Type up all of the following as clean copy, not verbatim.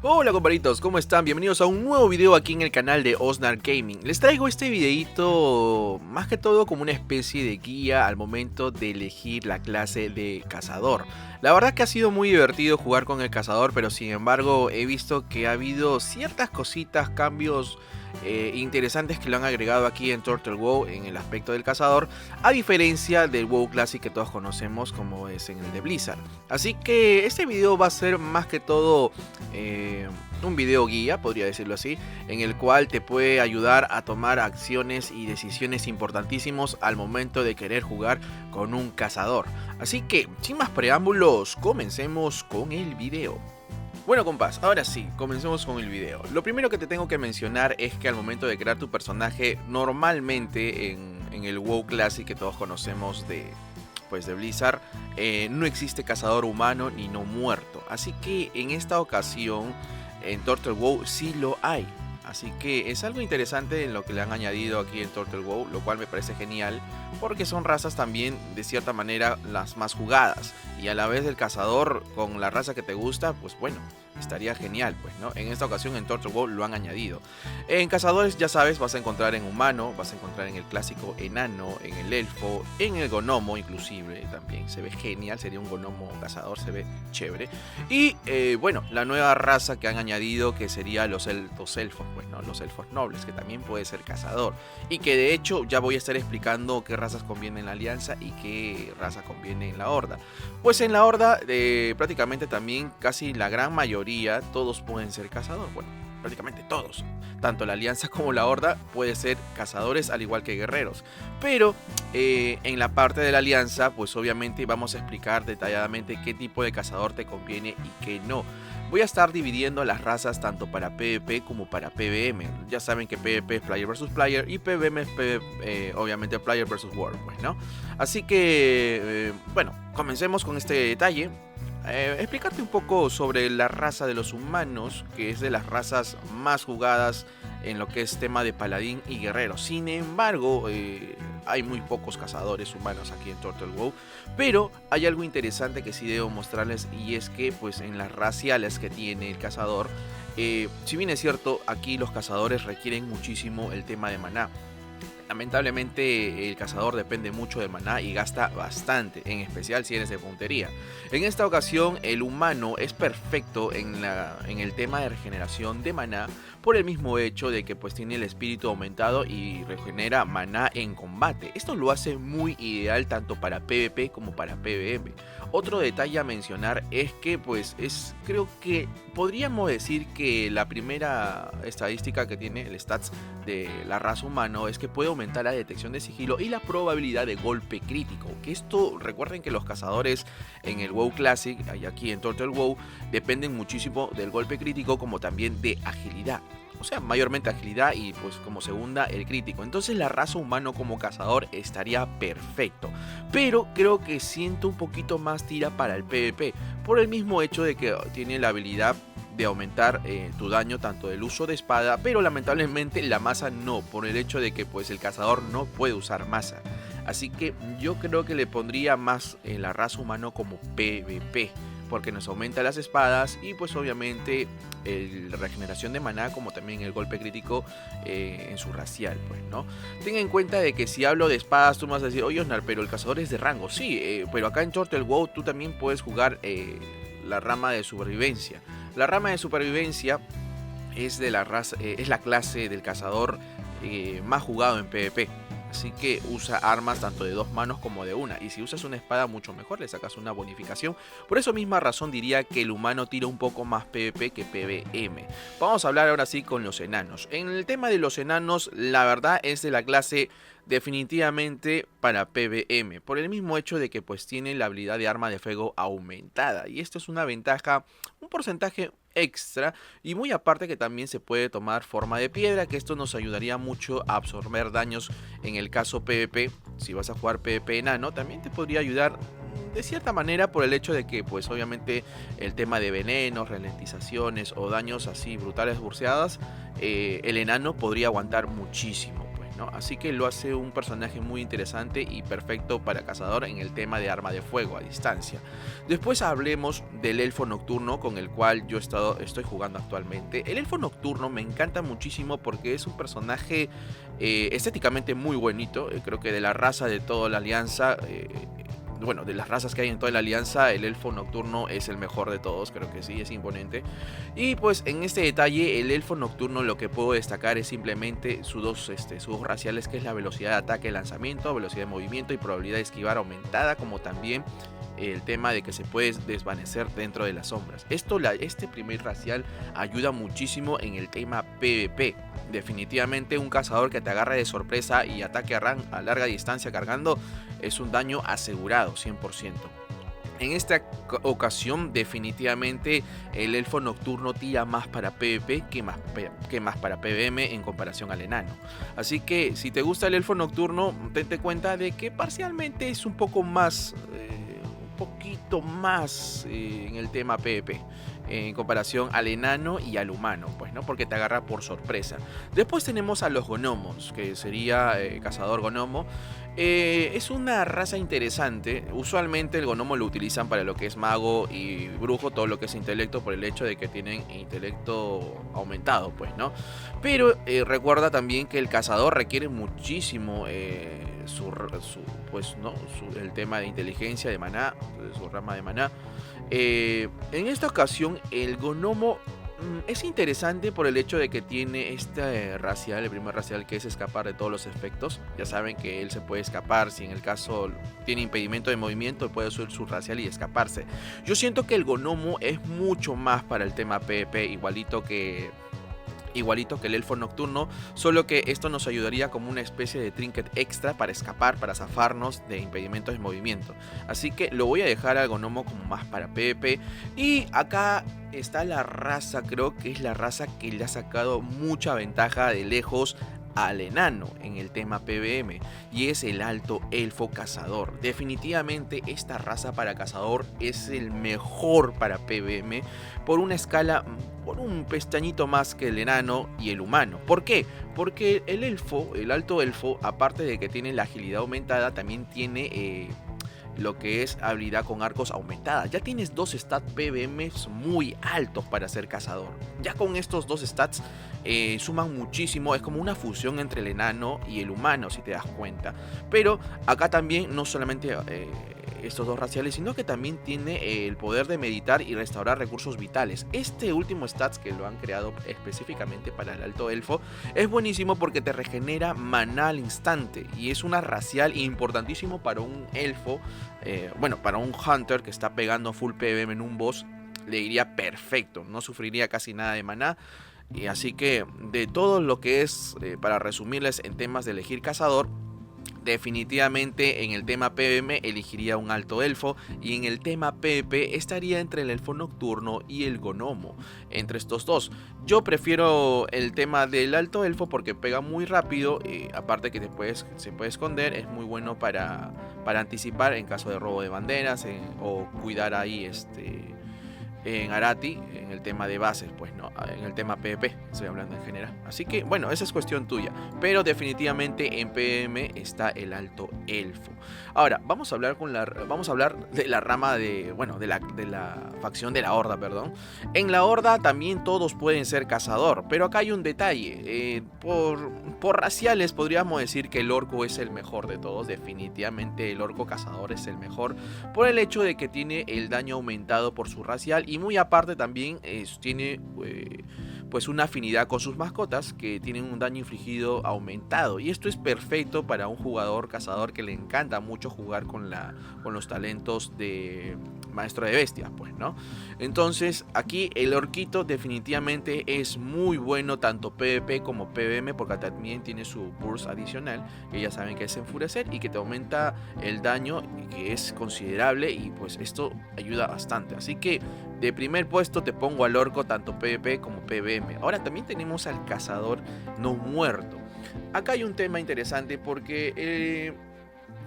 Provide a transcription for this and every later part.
Hola comparitos, ¿cómo están? Bienvenidos a un nuevo video aquí en el canal de Osnar Gaming. Les traigo este videito más que todo como una especie de guía al momento de elegir la clase de cazador. La verdad que ha sido muy divertido jugar con el cazador, pero sin embargo he visto que ha habido ciertas cositas, cambios interesantes que lo han agregado aquí en Turtle WoW en el aspecto del cazador, a diferencia del WoW Classic que todos conocemos como es en el de Blizzard. Así que este video va a ser más que todo un video guía, podría decirlo así, en el cual te puede ayudar a tomar acciones y decisiones importantísimos al momento de querer jugar con un cazador. Así que, sin más preámbulos, comencemos con el video. Bueno compás, ahora sí, comencemos con el video. Lo primero que te tengo que mencionar es que al momento de crear tu personaje, normalmente en el WoW Classic que todos conocemos de Blizzard, no existe cazador humano ni no muerto. Así que en esta ocasión, en Turtle WoW sí lo hay. Así que es algo interesante en lo que le han añadido aquí en Turtle WoW, lo cual me parece genial, porque son razas también de cierta manera las más jugadas. Y a la vez el cazador con la raza que te gusta, pues bueno, estaría genial, pues, ¿no? En esta ocasión en Turtle WoW lo han añadido. En cazadores, ya sabes, vas a encontrar en humano, vas a encontrar en el clásico enano, en el elfo, en el gonomo inclusive, también se ve genial, sería un gonomo cazador, se ve chévere. Y bueno, la nueva raza que han añadido que sería los elfos, pues, ¿no? Los elfos nobles, que también puede ser cazador. Y que de hecho ya voy a estar explicando qué razas conviene en la alianza y qué raza conviene en la horda. Pues en la horda prácticamente también casi la gran mayoría todos pueden ser cazadores, bueno, prácticamente todos, tanto la alianza como la horda puede ser cazadores al igual que guerreros, pero en la parte de la alianza pues obviamente vamos a explicar detalladamente qué tipo de cazador te conviene y qué no. Voy a estar dividiendo las razas tanto para PvP como para PvM. Ya saben que PvP es Player vs Player y PvM es obviamente Player vs World, pues, ¿no? Así que, bueno, comencemos con este detalle. Explicarte un poco sobre la raza de los humanos, que es de las razas más jugadas en lo que es tema de paladín y guerrero. Sin embargo, hay muy pocos cazadores humanos aquí en Turtle WoW, pero hay algo interesante que sí debo mostrarles, y es que pues en las raciales que tiene el cazador, si bien es cierto, aquí los cazadores requieren muchísimo el tema de maná. Lamentablemente el cazador depende mucho de maná y gasta bastante, en especial si eres de puntería. En esta ocasión el humano es perfecto en el tema de regeneración de maná, por el mismo hecho de que pues tiene el espíritu aumentado y regenera maná en combate. Esto lo hace muy ideal tanto para PvP como para PvM. Otro detalle a mencionar es que pues creo que podríamos decir que la primera estadística que tiene el stats de la raza humano es que puede aumentar la detección de sigilo y la probabilidad de golpe crítico. Que esto, recuerden que los cazadores en el WoW Classic y aquí en Turtle WoW dependen muchísimo del golpe crítico como también de agilidad. O sea, mayormente agilidad y pues como segunda el crítico. Entonces la raza humano como cazador estaría perfecto. Pero creo que siento un poquito más tira para el PvP. Por el mismo hecho de que tiene la habilidad de aumentar tu daño tanto del uso de espada, pero lamentablemente la masa no, por el hecho de que pues el cazador no puede usar masa. Así que yo creo que le pondría más la raza humano como PvP, porque nos aumenta las espadas y pues obviamente la regeneración de maná como también el golpe crítico en su racial, pues, ¿no? Ten en cuenta de que si hablo de espadas tú me vas a decir, oye Osnar, pero el cazador es de rango. Sí, pero acá en Turtle WoW tú también puedes jugar la rama de supervivencia. La rama de supervivencia es de la raza, es la clase del cazador más jugado en PvP. Así que usa armas tanto de dos manos como de una. Y si usas una espada mucho mejor, le sacas una bonificación. Por esa misma razón diría que el humano tira un poco más PvP que PvM. Vamos a hablar ahora sí con los enanos. En el tema de los enanos, la verdad es de la clase definitivamente para PvM. Por el mismo hecho de que pues tiene la habilidad de arma de fuego aumentada. Y esto es una ventaja, un porcentaje extra, y muy aparte que también se puede tomar forma de piedra, que esto nos ayudaría mucho a absorber daños en el caso PvP. Si vas a jugar PvP enano también te podría ayudar de cierta manera, por el hecho de que pues obviamente el tema de venenos, ralentizaciones o daños así brutales burseadas, el enano podría aguantar muchísimo, pues, ¿no? Así que lo hace un personaje muy interesante y perfecto para cazador en el tema de arma de fuego a distancia. Después hablemos del elfo nocturno, con el cual estoy jugando actualmente. El elfo nocturno me encanta muchísimo porque es un personaje estéticamente muy bonito. Creo que de la raza de toda la alianza, bueno, de las razas que hay en toda la alianza, el elfo nocturno es el mejor de todos, creo que sí, es imponente. Y pues en este detalle, el elfo nocturno, lo que puedo destacar es simplemente sus dos raciales, que es la velocidad de ataque, lanzamiento, velocidad de movimiento y probabilidad de esquivar aumentada, como también el tema de que se puede desvanecer dentro de las sombras. Este primer racial ayuda muchísimo en el tema PvP. Definitivamente un cazador que te agarre de sorpresa y ataque a larga distancia cargando es un daño asegurado 100%. En esta ocasión definitivamente el elfo nocturno tira más para PvP que más para PvM en comparación al enano. Así que si te gusta el elfo nocturno, tente cuenta de que parcialmente es un poco más... poquito más en el tema PvP en comparación al enano y al humano, pues, ¿no? Porque te agarra por sorpresa. Después tenemos a los gnomos, que sería cazador gnomo. Es una raza interesante. Usualmente el gnomo lo utilizan para lo que es mago y brujo, todo lo que es intelecto, por el hecho de que tienen intelecto aumentado, pues, ¿no? Pero recuerda también que el cazador requiere muchísimo el tema de inteligencia, de maná, su rama de maná. En esta ocasión el gnomo es interesante por el hecho de que tiene este racial, el primer racial, que es escapar de todos los efectos. Ya saben que él se puede escapar, si en el caso tiene impedimento de movimiento, puede usar su racial y escaparse. Yo siento que el gnomo es mucho más para el tema PvP, igualito que el elfo nocturno, solo que esto nos ayudaría como una especie de trinket extra para escapar, para zafarnos de impedimentos de movimiento. Así que lo voy a dejar al gnomo como más para PvP. Y acá está la raza, creo que es la raza que le ha sacado mucha ventaja de lejos al enano en el tema PvM, y es el alto elfo cazador. Definitivamente esta raza para cazador es el mejor para PvM por una escala, por un pestañito más que el enano y el humano. ¿Por qué? Porque el alto elfo, aparte de que tiene la agilidad aumentada, también tiene lo que es habilidad con arcos aumentada. Ya tienes dos stats PvM muy altos para ser cazador. Ya con estos dos stats suman muchísimo. Es como una fusión entre el enano y el humano, si te das cuenta. Pero acá también no solamente estos dos raciales, sino que también tiene el poder de meditar y restaurar recursos vitales. Este último stats, que lo han creado específicamente para el alto elfo, es buenísimo porque te regenera maná al instante, y es una racial importantísimo para un elfo, para un hunter que está pegando full PvM en un boss. Le iría perfecto, no sufriría casi nada de maná. Y así que de todo lo que es, para resumirles en temas de elegir cazador, definitivamente en el tema PvM elegiría un alto elfo, y en el tema PvP estaría entre el elfo nocturno y el gnomo. Entre estos dos, yo prefiero el tema del alto elfo porque pega muy rápido, aparte que se puede esconder, es muy bueno para anticipar en caso de robo de banderas, o cuidar ahí en Arati, en el tema de bases, pues no, en el tema PvP, estoy hablando en general. Así que bueno, esa es cuestión tuya, pero definitivamente en PvM está el alto elfo. Ahora, vamos a hablar de la rama de la facción de la horda, perdón. En la horda también todos pueden ser cazador, pero acá hay un detalle. Por raciales podríamos decir que el orco es el mejor de todos. Definitivamente el orco cazador es el mejor, por el hecho de que tiene el daño aumentado por su racial, y muy aparte también tiene pues una afinidad con sus mascotas, que tienen un daño infligido aumentado, y esto es perfecto para un jugador cazador que le encanta mucho jugar con los talentos de maestro de bestias, pues, ¿no? Entonces aquí el orquito definitivamente es muy bueno, tanto PvP como PvM, porque también tiene su burst adicional, que ya saben que es enfurecer, y que te aumenta el daño, que es considerable, y pues esto ayuda bastante. Así que de primer puesto te pongo al orco, tanto PvP como PvM. Ahora también tenemos al cazador no muerto. Acá hay un tema interesante porque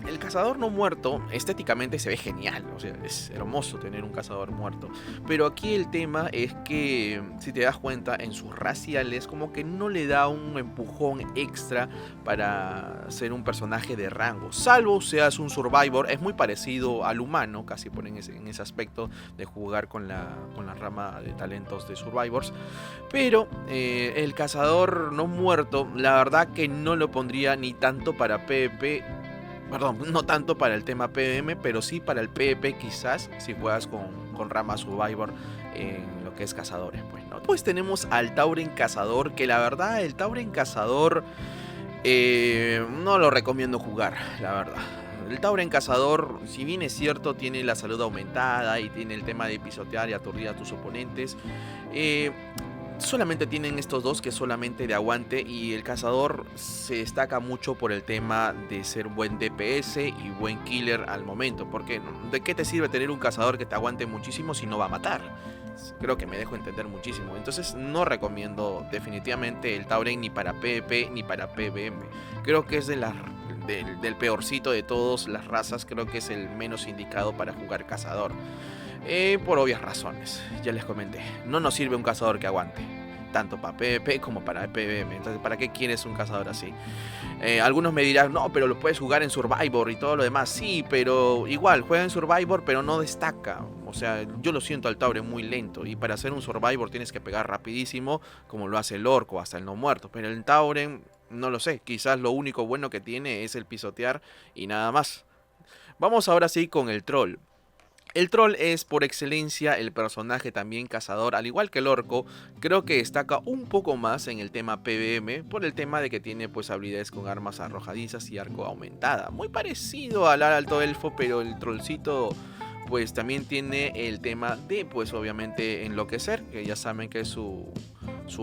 el cazador no muerto estéticamente se ve genial, o sea, es hermoso tener un cazador muerto. Pero aquí el tema es que, si te das cuenta, en sus raciales como que no le da un empujón extra para ser un personaje de rango. Salvo seas un survivor, es muy parecido al humano, casi por en ese aspecto de jugar con la rama de talentos de survivors. Pero el cazador no muerto, la verdad que no lo pondría ni tanto para PvP. Perdón, no tanto para el tema PvM, pero sí para el PvP quizás, si juegas con rama Survivor en lo que es cazadores. Pues tenemos al Tauren Cazador, que la verdad el Tauren Cazador no lo recomiendo jugar, la verdad. El Tauren Cazador, si bien es cierto, tiene la salud aumentada y tiene el tema de pisotear y aturdir a tus oponentes, solamente tienen estos dos, que es solamente de aguante, y el cazador se destaca mucho por el tema de ser buen DPS y buen killer al momento, porque ¿de qué te sirve tener un cazador que te aguante muchísimo si no va a matar? Creo que me dejo entender muchísimo. Entonces no recomiendo definitivamente el Tauren ni para PvP ni para PvM. Creo que es del peorcito de todas las razas. Creo que es el menos indicado para jugar cazador. Por obvias razones, ya les comenté. No nos sirve un cazador que aguante, tanto para PvP como para PvM. Entonces, ¿para qué quieres un cazador así? Algunos me dirán, no, pero lo puedes jugar en Survivor y todo lo demás. Sí, pero igual, juega en Survivor, pero no destaca. O sea, yo lo siento al Tauren muy lento. Y para hacer un Survivor tienes que pegar rapidísimo, como lo hace el Orco, hasta el no muerto. Pero el Tauren, no lo sé. Quizás lo único bueno que tiene es el pisotear y nada más. Vamos ahora sí con el Troll. El Troll es por excelencia el personaje también cazador, al igual que el Orco. Creo que destaca un poco más en el tema PvM, por el tema de que tiene pues habilidades con armas arrojadizas y arco aumentada. Muy parecido al alto elfo, pero el trollcito pues también tiene el tema de pues obviamente enloquecer, que ya saben que es su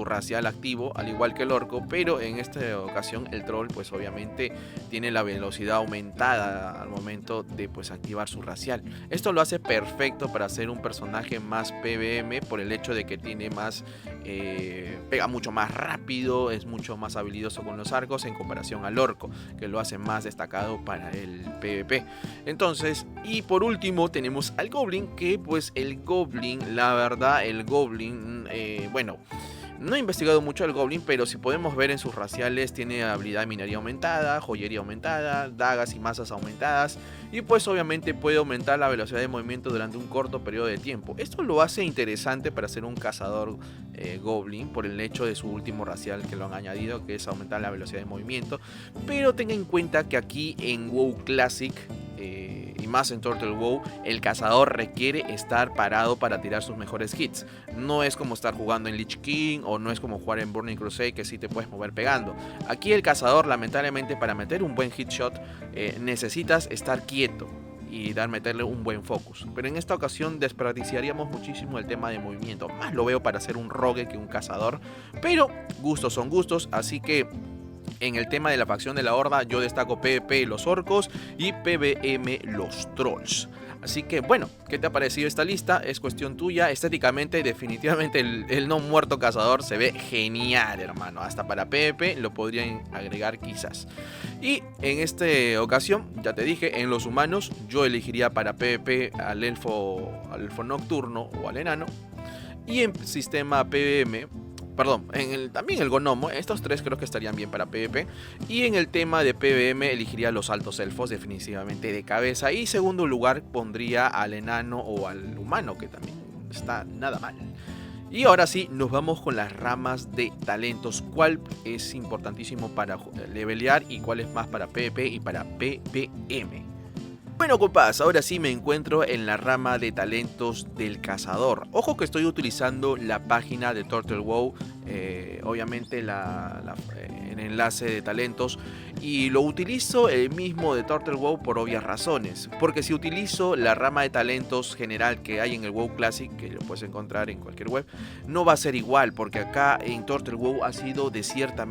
racial activo, al igual que el orco, pero en esta ocasión el troll pues obviamente tiene la velocidad aumentada al momento de pues activar su racial. Esto lo hace perfecto para ser un personaje más PvM, por el hecho de que tiene más pega mucho más rápido, es mucho más habilidoso con los arcos en comparación al orco, que lo hace más destacado para el PvP. Entonces, y por último tenemos al Goblin, que pues el Goblin, la verdad, el Goblin, bueno, no he investigado mucho al Goblin, pero si podemos ver en sus raciales, tiene habilidad de minería aumentada, joyería aumentada, dagas y masas aumentadas, y pues obviamente puede aumentar la velocidad de movimiento durante un corto periodo de tiempo. Esto lo hace interesante para ser un cazador Goblin, por el hecho de su último racial que lo han añadido, que es aumentar la velocidad de movimiento. Pero tenga en cuenta que aquí en WoW Classic, y más en Turtle WoW, el cazador requiere estar parado para tirar sus mejores hits. No es como estar jugando en Lich King, o no es como jugar en Burning Crusade, que sí te puedes mover pegando. Aquí el cazador, lamentablemente, para meter un buen hit shot necesitas estar quieto y meterle un buen focus. Pero en esta ocasión desperdiciaríamos muchísimo el tema de movimiento. Más lo veo para ser un rogue que un cazador, pero gustos son gustos, así que en el tema de la facción de la Horda yo destaco PvP los orcos y PvM los trolls. Así que bueno, ¿qué te ha parecido esta lista? Es cuestión tuya. Estéticamente, definitivamente el no muerto cazador se ve genial, hermano. Hasta para PvP lo podrían agregar quizás. Y en esta ocasión, ya te dije, en los humanos yo elegiría para PvP al elfo nocturno o al enano. Y en sistema PvM, perdón, también el Gnomo, estos tres creo que estarían bien para PvP. Y en el tema de PvM elegiría los altos elfos definitivamente de cabeza. Y segundo lugar pondría al enano o al humano, que también está nada mal. Y ahora sí, nos vamos con las ramas de talentos. ¿Cuál es importantísimo para levelear y cuál es más para PvP y para PvM? Bueno, compas, ahora sí me encuentro en la rama de talentos del cazador. Ojo que estoy utilizando la página de Turtle WoW, obviamente en enlace de talentos, y lo utilizo el mismo de Turtle WoW por obvias razones. Porque si utilizo la rama de talentos general que hay en el WoW Classic, que lo puedes encontrar en cualquier web, no va a ser igual, porque acá en Turtle WoW ha sido de cierta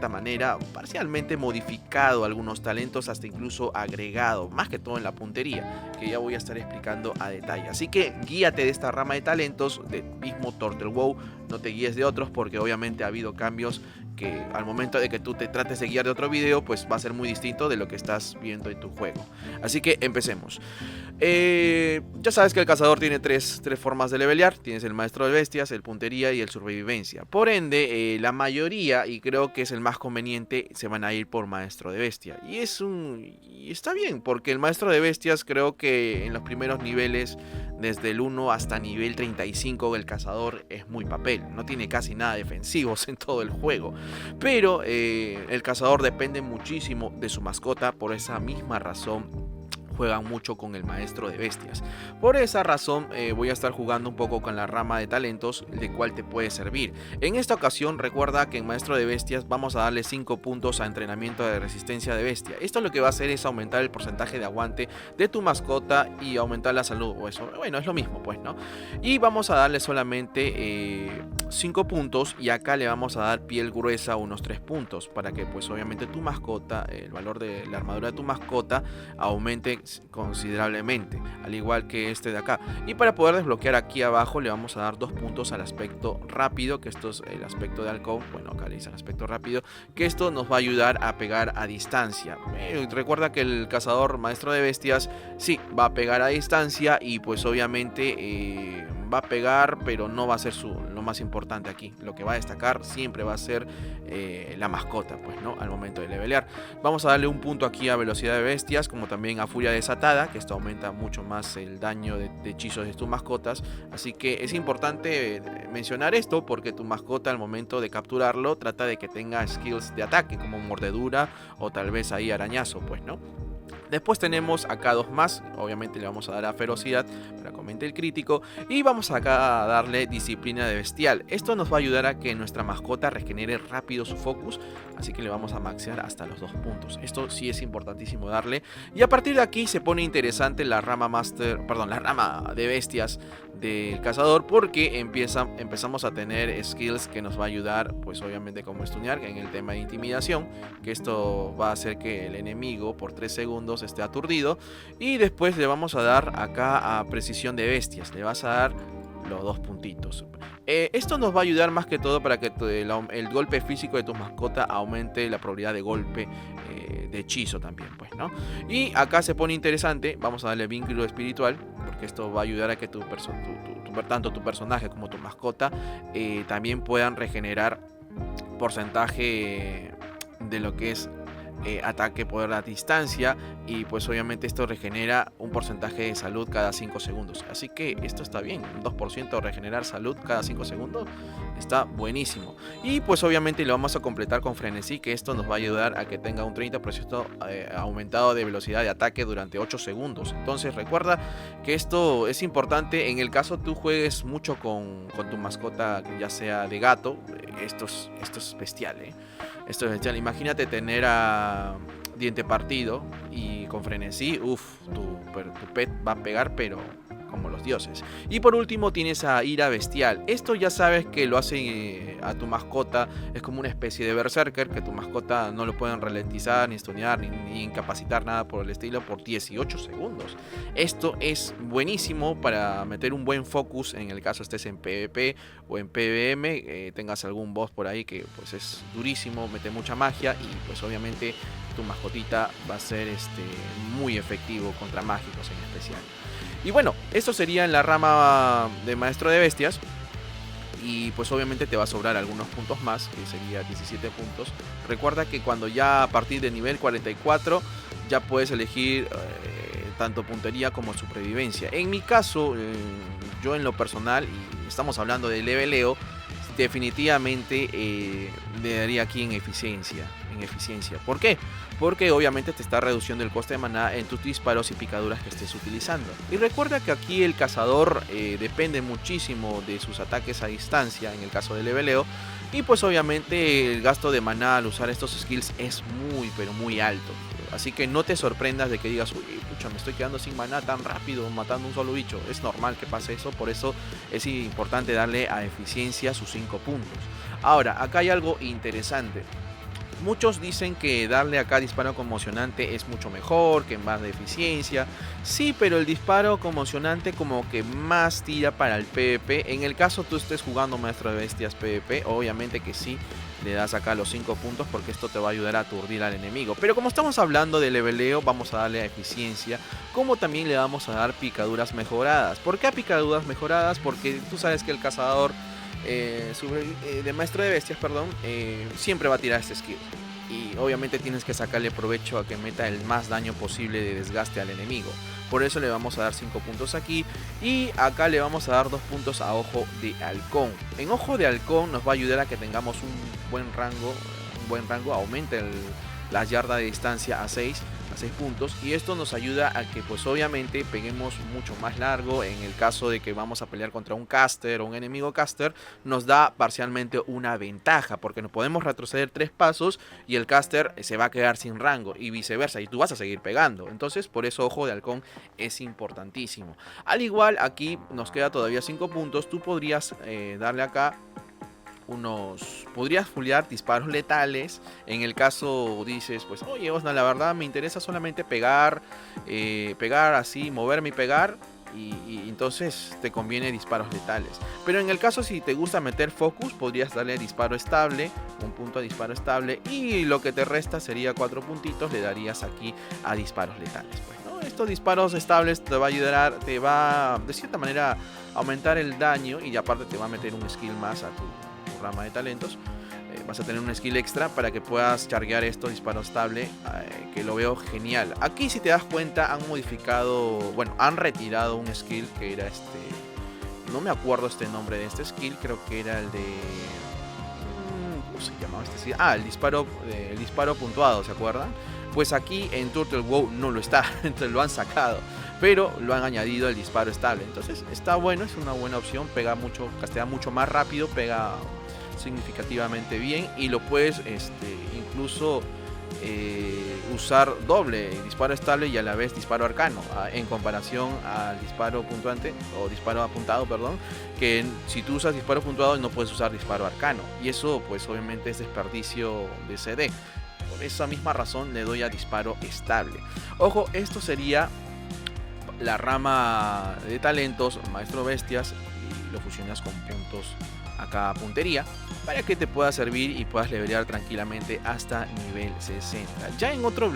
manera parcialmente modificado algunos talentos, hasta incluso agregado, más que todo en la puntería, que ya voy a estar explicando a detalle. Así que guíate de esta rama de talentos del mismo Turtle WoW. no te guíes de otros, porque obviamente ha habido cambios que al momento de que tú te trates de guiar de otro video, pues va a ser muy distinto de lo que estás viendo en tu juego. Así que empecemos. Ya sabes que el cazador tiene tres formas de levelear. Tienes el maestro de bestias, el puntería y el sobrevivencia. Por ende, la mayoría, y creo que es el más conveniente, se van a ir por maestro de bestia. Y está bien, porque el maestro de bestias creo que en los primeros niveles, desde el 1 hasta nivel 35 del cazador, es muy papel. No tiene casi nada defensivos en todo el juego. Pero el cazador depende muchísimo de su mascota. Por esa misma razón juegan mucho con el maestro de bestias. Por esa razón voy a estar jugando un poco con la rama de talentos, de cual te puede servir. En esta ocasión recuerda que en maestro de bestias vamos a darle 5 puntos a entrenamiento de resistencia de bestia. Esto lo que va a hacer es aumentar el porcentaje de aguante de tu mascota y aumentar la salud, o eso, bueno, es lo mismo pues, ¿no? Y vamos a darle solamente 5 puntos, y acá le vamos a dar piel gruesa unos 3 puntos, para que pues obviamente tu mascota, el valor de la armadura de tu mascota aumente considerablemente, al igual que este de acá. Y para poder desbloquear aquí abajo le vamos a dar 2 puntos al aspecto rápido, que esto es el aspecto de halcón. Bueno, acá le dice el aspecto rápido, que esto nos va a ayudar a pegar a distancia. Recuerda que el cazador maestro de bestias sí va a pegar a distancia, y pues obviamente va a pegar, pero no va a ser lo más importante aquí. Lo que va a destacar siempre va a ser la mascota, pues, ¿no? Al momento de levelear. Vamos a darle un punto aquí a velocidad de bestias, como también a furia desatada, que esto aumenta mucho más el daño de hechizos de tus mascotas. Así que es importante mencionar esto, porque tu mascota al momento de capturarlo trata de que tenga skills de ataque, como mordedura o tal vez ahí arañazo, pues, ¿no? Después tenemos acá 2 más, obviamente le vamos a dar a ferocidad para que aumente el crítico, y vamos acá a darle disciplina de bestial. Esto nos va a ayudar a que nuestra mascota regenere rápido su focus, así que le vamos a maxear hasta los 2 puntos. Esto sí es importantísimo darle, y a partir de aquí se pone interesante la rama la rama de bestias del cazador, porque empezamos a tener skills que nos va a ayudar, pues obviamente, como stunear en el tema de intimidación, que esto va a hacer que el enemigo por 3 segundos esté aturdido. Y después le vamos a dar acá a precisión de bestias, le vas a dar los 2 puntitos. Esto nos va a ayudar más que todo para que el golpe físico de tu mascota aumente la probabilidad de golpe de hechizo también, pues, ¿no? Y acá se pone interesante, vamos a darle vínculo espiritual, porque esto va a ayudar a que tanto tu personaje como tu mascota también puedan regenerar porcentaje de lo que es ataque, poder a distancia, y pues obviamente esto regenera un porcentaje de salud cada 5 segundos. Así que esto está bien, un 2% regenerar salud cada 5 segundos está buenísimo. Y pues obviamente lo vamos a completar con frenesí, que esto nos va a ayudar a que tenga un 30% aumentado de velocidad de ataque durante 8 segundos. Entonces recuerda que esto es importante en el caso tú juegues mucho con tu mascota, ya sea de gato. Esto es bestial, Esto es bestial. Imagínate tener a diente partido y con frenesí, tu pet va a pegar, pero como los dioses. Y por último tienes a ira bestial. Esto ya sabes que lo hace a tu mascota, es como una especie de berserker, que tu mascota no lo pueden ralentizar, ni stunear, ni incapacitar, nada por el estilo, por 18 segundos. Esto es buenísimo para meter un buen focus en el caso estés en PvP o en PvM, tengas algún boss por ahí que pues es durísimo, mete mucha magia, y pues obviamente tu mascotita va a ser muy efectivo contra mágicos en especial. Y bueno, esto sería en la rama de maestro de bestias. Y pues obviamente te va a sobrar algunos puntos más, que sería 17 puntos. Recuerda que cuando ya a partir de nivel 44 ya puedes elegir tanto puntería como supervivencia. En mi caso, yo en lo personal, y estamos hablando de leveleo, definitivamente le daría aquí en eficiencia. ¿Por qué? Porque obviamente te está reduciendo el coste de maná en tus disparos y picaduras que estés utilizando. Y recuerda que aquí el cazador depende muchísimo de sus ataques a distancia en el caso de leveleo. Y pues obviamente el gasto de maná al usar estos skills es muy pero muy alto. Así que no te sorprendas de que digas, uy, pucha, me estoy quedando sin maná tan rápido matando un solo bicho. Es normal que pase eso, por eso es importante darle a eficiencia sus 5 puntos. Ahora, acá hay algo interesante. Muchos dicen que darle acá disparo conmocionante es mucho mejor, que más de eficiencia. Sí, pero el disparo conmocionante como que más tira para el PvP. En el caso tú estés jugando Maestro de Bestias PvP, obviamente que sí, le das acá los 5 puntos porque esto te va a ayudar a aturdir al enemigo. Pero como estamos hablando de leveleo, vamos a darle a eficiencia, como también le vamos a dar picaduras mejoradas. ¿Por qué picaduras mejoradas? Porque tú sabes que el cazador de Maestro de Bestias, perdón, siempre va a tirar este skill. Y obviamente tienes que sacarle provecho a que meta el más daño posible de desgaste al enemigo. Por eso le vamos a dar 5 puntos aquí. Y acá le vamos a dar 2 puntos a Ojo de Halcón. En Ojo de Halcón nos va a ayudar a que tengamos un buen rango. Aumenta la yarda de distancia a 6 puntos, y esto nos ayuda a que pues obviamente peguemos mucho más largo. En el caso de que vamos a pelear contra un caster o un enemigo caster, nos da parcialmente una ventaja, porque nos podemos retroceder 3 pasos y el caster se va a quedar sin rango, y viceversa, y tú vas a seguir pegando. Entonces por eso Ojo de Halcón es importantísimo. Al igual aquí nos queda todavía 5 puntos. Tú podrías darle acá podrías fulear disparos letales. En el caso dices, pues oye Osnar, la verdad me interesa solamente pegar así, moverme y pegar, y entonces te conviene disparos letales. Pero en el caso si te gusta meter focus, podrías darle disparo estable, un punto a disparo estable, y lo que te resta sería 4 puntitos, le darías aquí a disparos letales, pues, ¿no? Estos disparos estables te va a ayudar, te va de cierta manera a aumentar el daño, y aparte te va a meter un skill más a tu rama de talentos. Vas a tener un skill extra para que puedas chargear esto, disparo estable, que lo veo genial. Aquí si te das cuenta han modificado, bueno, han retirado un skill que era no me acuerdo este nombre de este skill, creo que era el de ¿cómo se llamaba este skill? El disparo puntuado, ¿se acuerdan? Pues aquí en Turtle WoW no lo está, entonces lo han sacado, pero lo han añadido el disparo estable. Entonces está bueno, es una buena opción, pega mucho, castea mucho más rápido, pega significativamente bien, y lo puedes incluso usar doble, disparo estable y a la vez disparo arcano, en comparación al disparo puntuante o disparo apuntado, perdón, que si tú usas disparo puntuado no puedes usar disparo arcano, y eso pues obviamente es desperdicio de CD. Por esa misma razón le doy a disparo estable. Ojo, esto sería la rama de talentos Maestro Bestias, y lo fusionas con puntos acá puntería, para que te pueda servir y puedas levelear tranquilamente hasta nivel 60. Ya en otro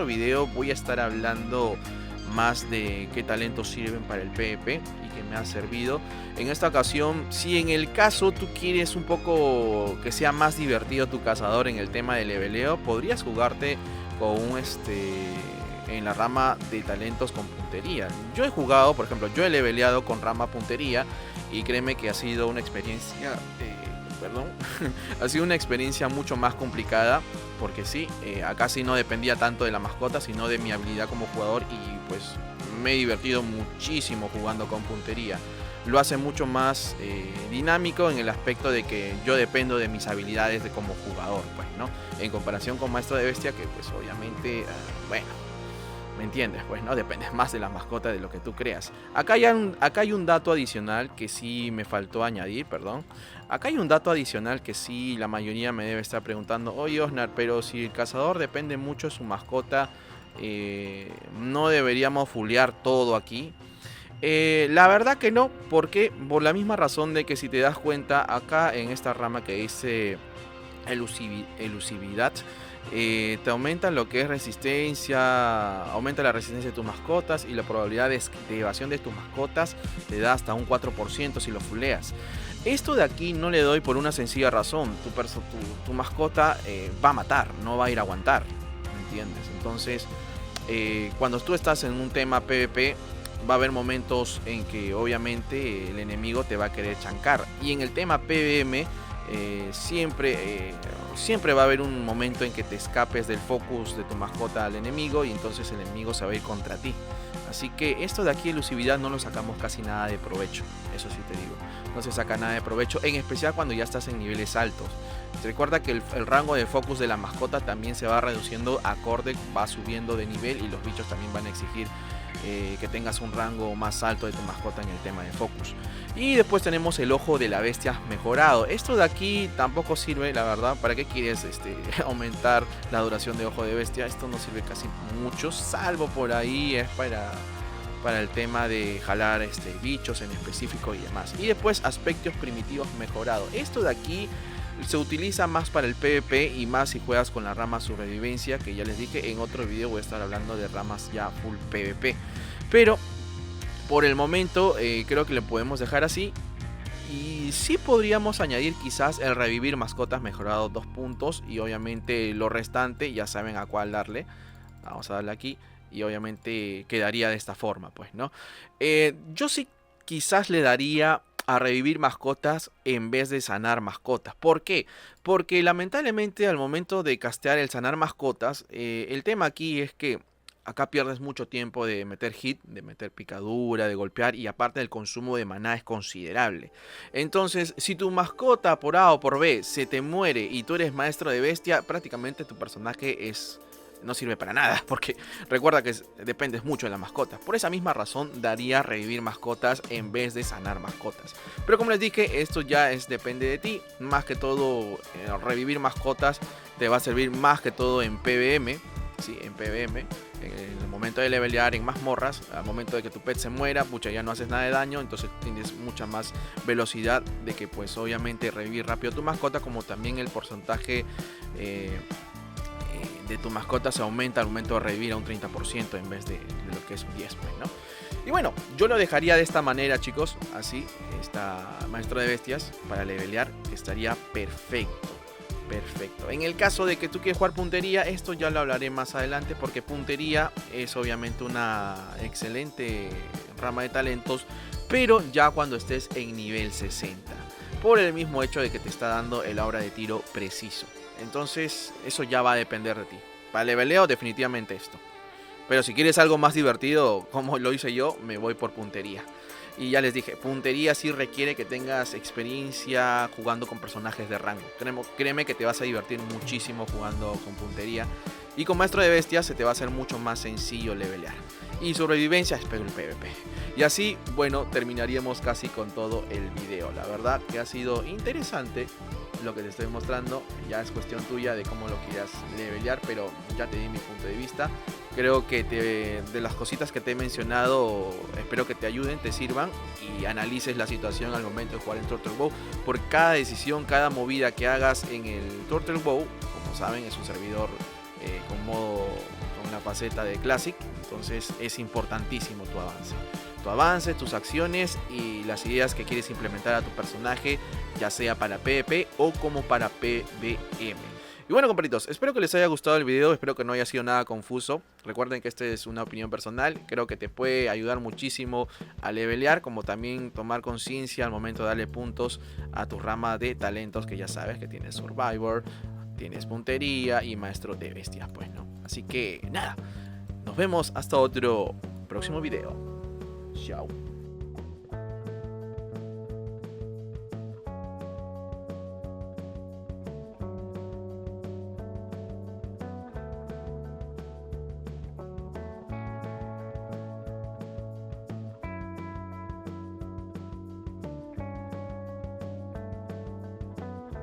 video voy a estar hablando más de qué talentos sirven para el PvP y que me ha servido. En esta ocasión, si en el caso tú quieres un poco que sea más divertido tu cazador en el tema de leveleo, podrías jugarte con en la rama de talentos con puntería. Yo he jugado, por ejemplo, yo he leveleado con rama puntería, y créeme que ha sido una experiencia, ha sido una experiencia mucho más complicada, porque sí, acá sí no dependía tanto de la mascota, sino de mi habilidad como jugador, y pues me he divertido muchísimo jugando con puntería. Lo hace mucho más dinámico en el aspecto de que yo dependo de mis habilidades como jugador, pues, ¿no? En comparación con Maestro de Bestia, que pues obviamente, bueno, ¿me entiendes? Pues no dependes más de la mascota de lo que tú creas. Acá hay un dato adicional que sí me faltó añadir, perdón. Acá hay un dato adicional que sí la mayoría me debe estar preguntando. Oye Osnar, pero si el cazador depende mucho de su mascota, ¿no deberíamos fulear todo aquí? La verdad que no, porque por la misma razón de que si te das cuenta, acá en esta rama que dice elusividad, te aumenta lo que es resistencia, aumenta la resistencia de tus mascotas, y la probabilidad de evasión de tus mascotas te da hasta un 4% si lo fuleas. Esto de aquí no le doy por una sencilla razón: tu mascota va a matar, no va a ir a aguantar, ¿me entiendes? Entonces cuando tú estás en un tema PvP, va a haber momentos en que obviamente el enemigo te va a querer chancar, y en el tema PvM siempre va a haber un momento en que te escapes del focus de tu mascota al enemigo, y entonces el enemigo se va a ir contra ti. Así que esto de aquí, elusividad, no lo sacamos casi nada de provecho, eso sí te digo, no se saca nada de provecho, en especial cuando ya estás en niveles altos. Recuerda que el rango de focus de la mascota también se va reduciendo acorde, va subiendo de nivel, y los bichos también van a exigir que tengas un rango más alto de tu mascota en el tema de focus. Y después tenemos el ojo de la bestia mejorado. Esto de aquí tampoco sirve, la verdad. ¿Para qué quieres aumentar la duración de ojo de bestia? Esto no sirve casi mucho, salvo por ahí es para el tema de jalar bichos en específico y demás. Y después aspectos primitivos mejorado. Esto de aquí se utiliza más para el PvP y más si juegas con la rama sobrevivencia, que ya les dije en otro video voy a estar hablando de ramas ya full PvP. Pero por el momento creo que lo podemos dejar así. Y sí podríamos añadir quizás el revivir mascotas mejorado 2 puntos. Y obviamente lo restante ya saben a cuál darle. Vamos a darle aquí. Y obviamente quedaría de esta forma, pues, ¿no? Yo sí quizás le daría a revivir mascotas en vez de sanar mascotas. ¿Por qué? Porque lamentablemente al momento de castear el sanar mascotas, el tema aquí es que acá pierdes mucho tiempo de meter hit, de meter picadura, de golpear, y aparte el consumo de maná es considerable. Entonces, si tu mascota por A o por B se te muere y tú eres maestro de bestia, prácticamente tu personaje no sirve para nada, porque recuerda que dependes mucho de las mascotas. Por esa misma razón daría revivir mascotas en vez de sanar mascotas. Pero como les dije, esto ya depende de ti. Más que todo, revivir mascotas te va a servir más que todo en PvM. Sí, en PvM, en el momento de levelear en mazmorras, al momento de que tu pet se muera, pucha, ya no haces nada de daño, entonces tienes mucha más velocidad de que pues obviamente revivir rápido tu mascota, como también el porcentaje de tu mascota se aumenta al momento de revivir a un 30% en vez de lo que es un 10%, ¿no? Y bueno, yo lo dejaría de esta manera, chicos, así, esta maestro de bestias para levelear estaría perfecto. Perfecto. En el caso de que tú quieras jugar puntería, esto ya lo hablaré más adelante, porque puntería es obviamente una excelente rama de talentos, pero ya cuando estés en nivel 60, por el mismo hecho de que te está dando el aura de tiro preciso. Entonces eso ya va a depender de ti. Para leveleo definitivamente esto, pero si quieres algo más divertido como lo hice yo, me voy por puntería. Y ya les dije, puntería sí requiere que tengas experiencia jugando con personajes de rango. Créeme que te vas a divertir muchísimo jugando con puntería. Y con maestro de bestias se te va a hacer mucho más sencillo levelear. Y sobrevivencia es el PvP. Y así, bueno, terminaríamos casi con todo el video. La verdad que ha sido interesante lo que te estoy mostrando. Ya es cuestión tuya de cómo lo quieras levelear, pero ya te di mi punto de vista. Creo que de las cositas que te he mencionado, espero que te ayuden, te sirvan y analices la situación al momento de jugar en Turtle Bow. Por cada decisión, cada movida que hagas en el Turtle Bow, como saben, es un servidor con una faceta de Classic, entonces es importantísimo tu avance. Tu avance, tus acciones y las ideas que quieres implementar a tu personaje, ya sea para PvP o como para PvM. Y bueno, compadritos, espero que les haya gustado el video, espero que no haya sido nada confuso. Recuerden que esta es una opinión personal, creo que te puede ayudar muchísimo a levelear, como también tomar conciencia al momento de darle puntos a tu rama de talentos, que ya sabes que tienes Survivor, tienes puntería y maestro de bestias, pues no. Así que nada, nos vemos hasta otro próximo video. Chao.